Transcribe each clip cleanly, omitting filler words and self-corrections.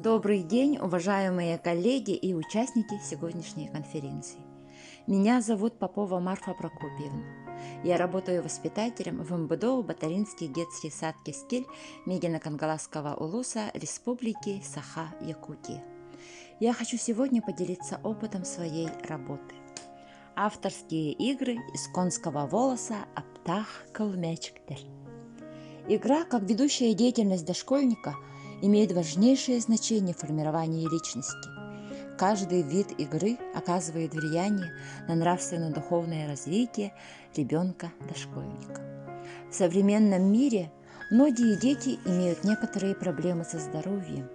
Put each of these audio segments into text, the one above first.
Добрый день, уважаемые коллеги и участники сегодняшней конференции. Меня зовут Попова Марфа Прокопьевна. Я работаю воспитателем в МБДО Батаринский детский сад Кескиль Мегино-Кангаласского улуса Республики Саха-Якутия. Я хочу сегодня поделиться опытом своей работы. Авторские игры из конского волоса Аптах Калмячктер. Игра, как ведущая деятельность дошкольника, имеет важнейшее значение в формировании личности. Каждый вид игры оказывает влияние на нравственно-духовное развитие ребенка-дошкольника. В современном мире многие дети имеют некоторые проблемы со здоровьем,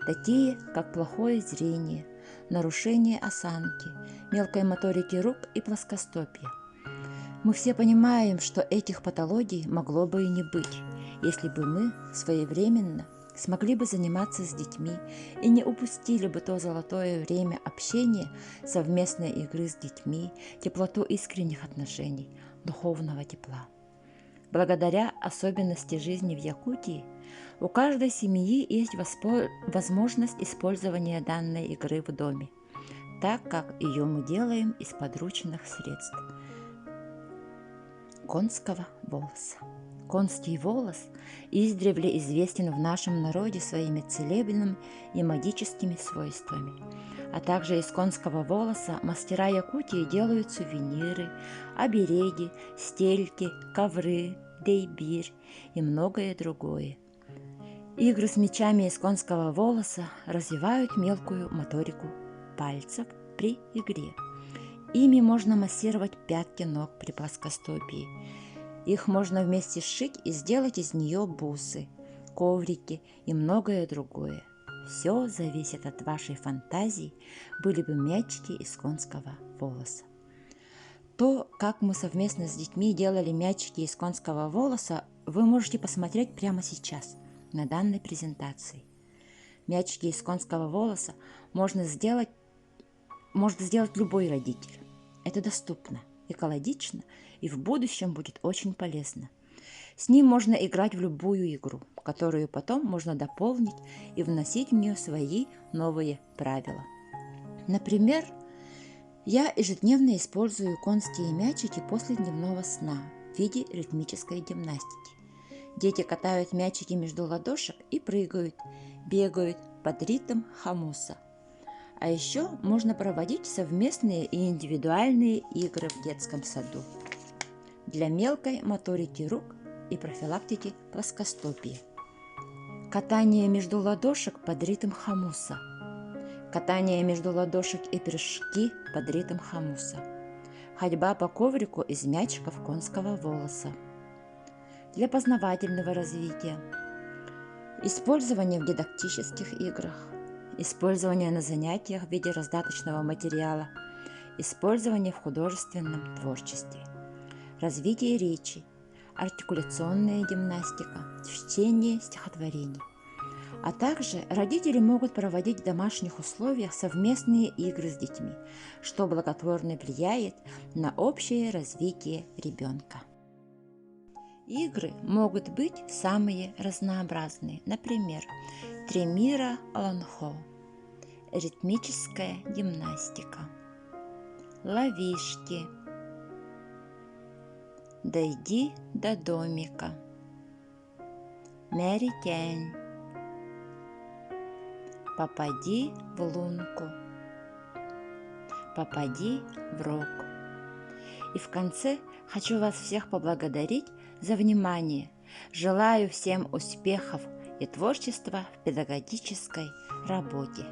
такие как плохое зрение, нарушение осанки, мелкой моторики рук и плоскостопия. Мы все понимаем, что этих патологий могло бы и не быть, если бы мы своевременно смогли бы заниматься с детьми и не упустили бы то золотое время общения, совместной игры с детьми, теплоту искренних отношений, духовного тепла. Благодаря особенности жизни в Якутии у каждой семьи есть возможность использования данной игры в доме, так как ее мы делаем из подручных средств конского волоса. Конский волос издревле известен в нашем народе своими целебными и магическими свойствами. А также из конского волоса мастера Якутии делают сувениры, обереги, стельки, ковры, дейбирь и многое другое. Игры с мечами из конского волоса развивают мелкую моторику пальцев при игре. Ими можно массировать пятки ног при плоскостопии. Их можно вместе сшить и сделать из нее бусы, коврики и многое другое. Все зависит от вашей фантазии, были бы мячики из конского волоса. То, как мы совместно с детьми делали мячики из конского волоса, вы можете посмотреть прямо сейчас на данной презентации. Мячики из конского волоса может сделать любой родитель. Это доступно, экологично и в будущем будет очень полезно. С ним можно играть в любую игру, которую потом можно дополнить и вносить в нее свои новые правила. Например, я ежедневно использую конские мячики после дневного сна в виде ритмической гимнастики. Дети катают мячики между ладошек и прыгают, бегают под ритм хамуса. А еще можно проводить совместные и индивидуальные игры в детском саду для мелкой моторики рук и профилактики плоскостопия. Катание между ладошек под ритм хамуса. Катание между ладошек и прыжки под ритм хамуса. Ходьба по коврику из мячиков конского волоса. Для познавательного развития. Использование в дидактических играх. Использование на занятиях в виде раздаточного материала, использование в художественном творчестве, развитие речи, артикуляционная гимнастика, чтение стихотворений. А также родители могут проводить в домашних условиях совместные игры с детьми, что благотворно влияет на общее развитие ребенка. Игры могут быть самые разнообразные, например, тремира ланхо, ритмическая гимнастика, ловишки, дойди до домика, мярикянь, попади в лунку, попади в рог. И в конце хочу вас всех поблагодарить за внимание. Желаю всем успехов и творчества в педагогической работе.